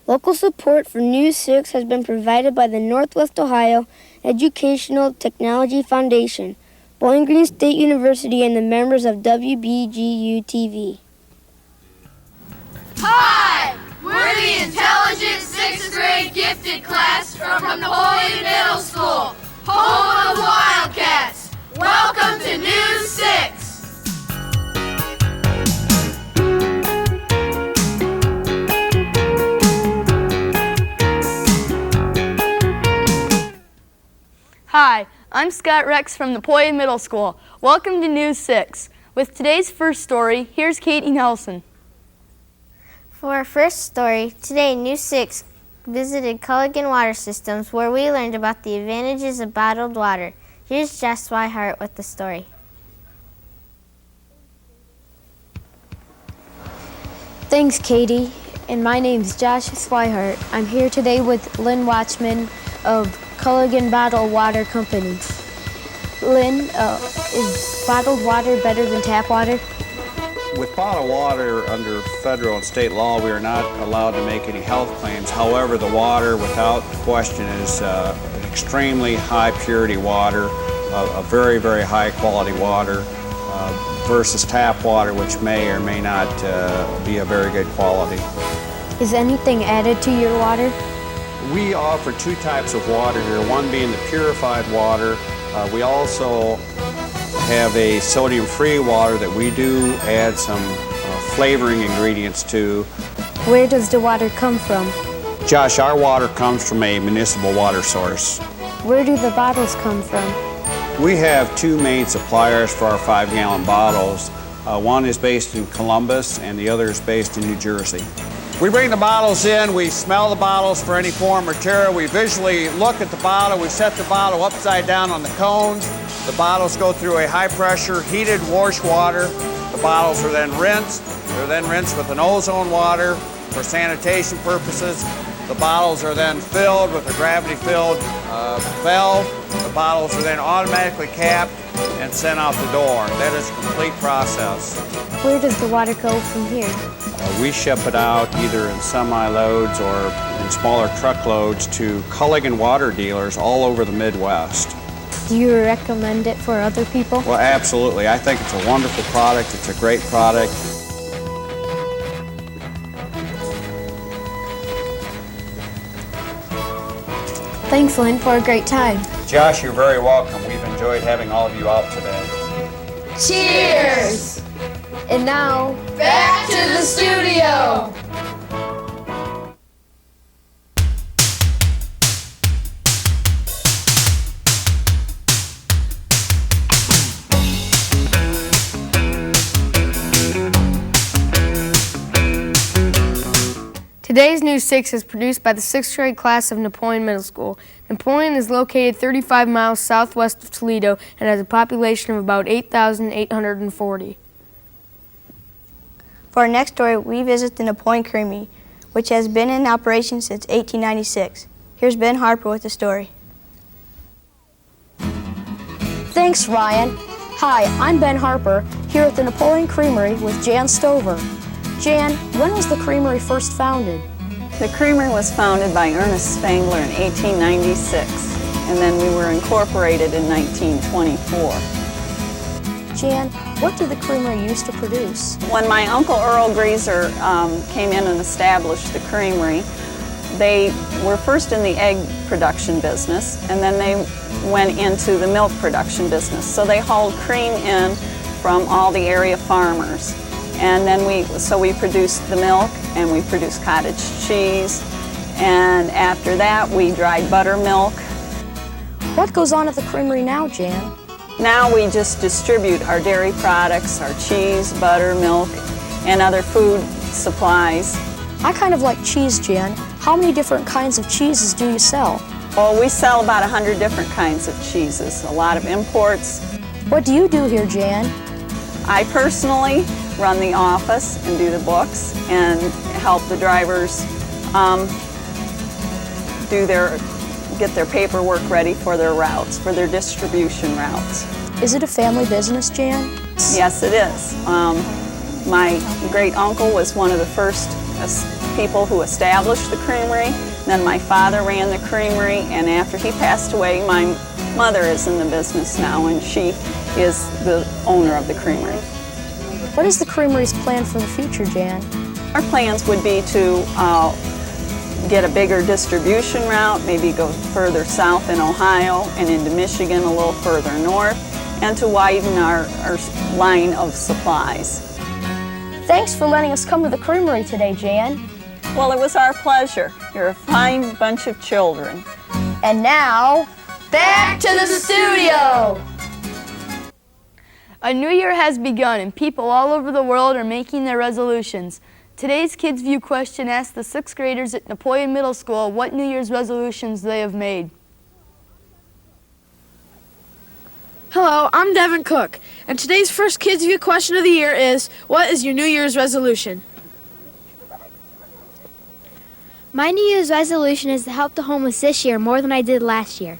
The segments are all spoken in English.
Local support for News 6 has been provided by the Northwest Ohio Educational Technology Foundation, Bowling Green State University, and the members of WBGU-TV. Hi! We're the intelligent 6th grade gifted class from Napoleon Middle School, home of the Wildcats. Welcome to News 6! Hi, I'm Scott Rex from Napoleon Middle School. Welcome to News 6. With today's first story, here's Katie Nelson. For our first story, today News 6 visited Culligan Water Systems, where we learned about the advantages of bottled water. Here's Jess Swihart with the story. Thanks, Katie. And my name's Josh Swihart. I'm here today with Lynn Watchman of Culligan Bottled Water Company. Lynn, is bottled water better than tap water? With bottled water, under federal and state law, we are not allowed to make any health claims. However, the water, without question, is extremely high purity water, a very, very high quality water, versus tap water, which may or may not be a very good quality. Is anything added to your water? We offer two types of water here, one being the purified water. We also have a sodium-free water that we do add some flavoring ingredients to. Where does the water come from? Josh, our water comes from a municipal water source. Where do the bottles come from? We have two main suppliers for our 5-gallon bottles. One is based in Columbus and the other is based in New Jersey. We bring the bottles in, we smell the bottles for any foreign material, we visually look at the bottle, we set the bottle upside down on the cones. The bottles go through a high-pressure heated wash water. The bottles are then rinsed. They're then rinsed with an ozone water for sanitation purposes. The bottles are then filled with a gravity-filled valve. The bottles are then automatically capped and sent out the door. That is a complete process. Where does the water go from here? We ship it out either in semi-loads or in smaller truckloads to Culligan water dealers all over the Midwest. Do you recommend it for other people? Well, absolutely. I think it's a wonderful product. It's a great product. Thanks, Lynn, for a great time. Josh, you're very welcome. We've enjoyed having all of you out today. Cheers! And now, Back to the studio! Today's News 6 is produced by the 6th grade class of Napoleon Middle School. Napoleon is located 35 miles southwest of Toledo and has a population of about 8,840. For our next story, we visit the Napoleon Creamery, which has been in operation since 1896. Here's Ben Harper with the story. Thanks, Ryan. Hi, I'm Ben Harper, here at the Napoleon Creamery with Jan Stover. Jan, when was the creamery first founded? The creamery was founded by Ernest Spangler in 1896, and then we were incorporated in 1924. Jan, what did the creamery used to produce? When my Uncle Earl Greaser came in and established the creamery, they were first in the egg production business, and then they went into the milk production business. So they hauled cream in from all the area farmers. And then we produced the milk, and we produced cottage cheese, and after that we dried buttermilk. What goes on at the creamery now, Jan? Now we just distribute our dairy products, our cheese, butter, milk, and other food supplies. I kind of like cheese, Jan. How many different kinds of cheeses do you sell? Well, we sell about 100 different kinds of cheeses, a lot of imports. What do you do here, Jan? I personally run the office and do the books and help the drivers get their paperwork ready for their routes, for their distribution routes. Is it a family business, Jan? Yes, it is. My great uncle was one of the first people who established the creamery. Then my father ran the creamery, and after he passed away, my mother is in the business now, and she is the owner of the creamery. What is the creamery's plan for the future, Jan? Our plans would be to get a bigger distribution route, maybe go further south in Ohio and into Michigan, a little further north, and to widen our line of supplies. Thanks for letting us come to the creamery today, Jan. Well, it was our pleasure. You're a fine bunch of children. And now, Back to the studio! A new year has begun and people all over the world are making their resolutions. Today's Kids View question asks the 6th graders at Napoleon Middle School what New Year's resolutions they have made. Hello, I'm Devin Cook, and today's first Kids View question of the year is, what is your New Year's resolution? My New Year's resolution is to help the homeless this year more than I did last year.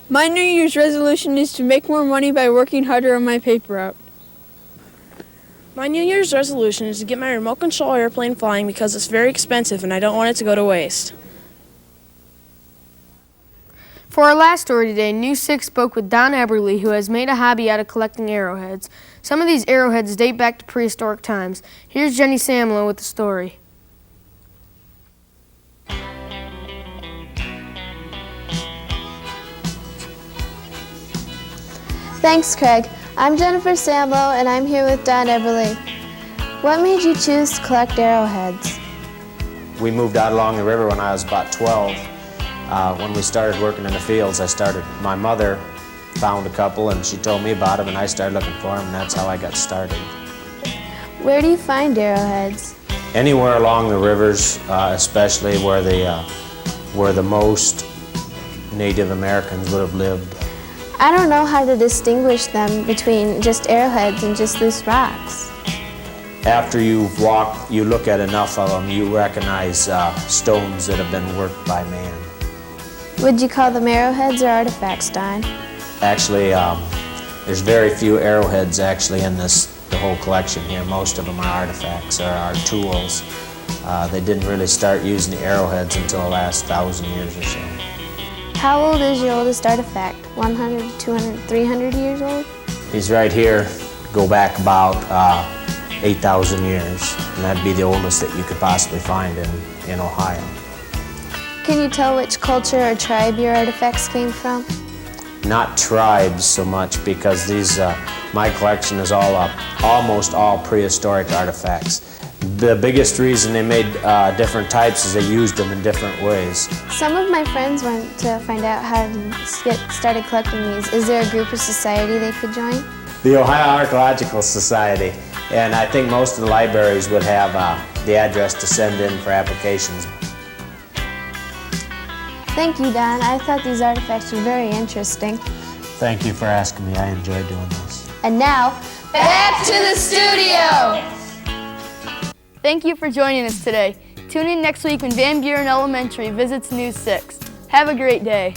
My New Year's resolution is to make more money by working harder on my paper route. My New Year's resolution is to get my remote control airplane flying because it's very expensive and I don't want it to go to waste. For our last story today, News 6 spoke with Don Eberly, who has made a hobby out of collecting arrowheads. Some of these arrowheads date back to prehistoric times. Here's Jenny Samlow with the story. Thanks, Craig. I'm Jennifer Samlow, and I'm here with Don Eberly. What made you choose to collect arrowheads? We moved out along the river when I was about 12. When we started working in the fields, my mother found a couple and she told me about them and I started looking for them and that's how I got started. Where do you find arrowheads? Anywhere along the rivers, especially where the most Native Americans would have lived. I don't know how to distinguish them between just arrowheads and just loose rocks. After you've walked, you look at enough of them, you recognize stones that have been worked by man. Would you call them arrowheads or artifacts, Don? Actually, there's very few arrowheads actually in the whole collection here. Most of them are artifacts or are tools. They didn't really start using the arrowheads until the last 1,000 years or so. How old is your oldest artifact? 100, 200, 300 years old? These right here go back about 8,000 years, and that'd be the oldest that you could possibly find in Ohio. Can you tell which culture or tribe your artifacts came from? Not tribes so much, because my collection is almost all prehistoric artifacts. The biggest reason they made different types is they used them in different ways. Some of my friends want to find out how to get started collecting these. Is there a group or society they could join? The Ohio Archaeological Society, and I think most of the libraries would have the address to send in for applications. Thank you, Don. I thought these artifacts were very interesting. Thank you for asking me. I enjoy doing this. And now, back to the studio! Thank you for joining us today. Tune in next week when Van Buren Elementary visits News 6. Have a great day.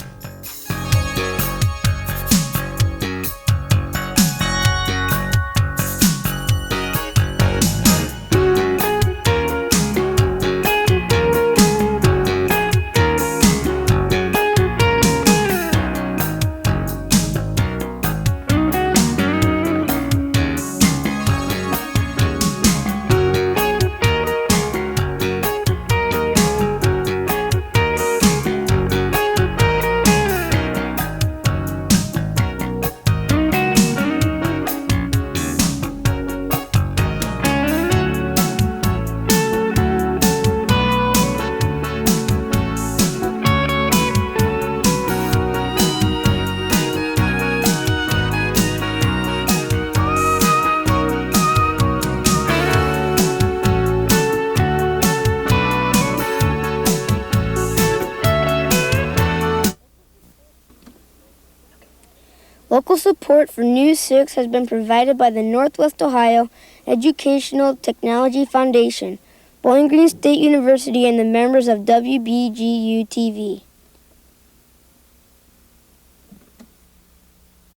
Local support for News 6 has been provided by the Northwest Ohio Educational Technology Foundation, Bowling Green State University, and the members of WBGU-TV.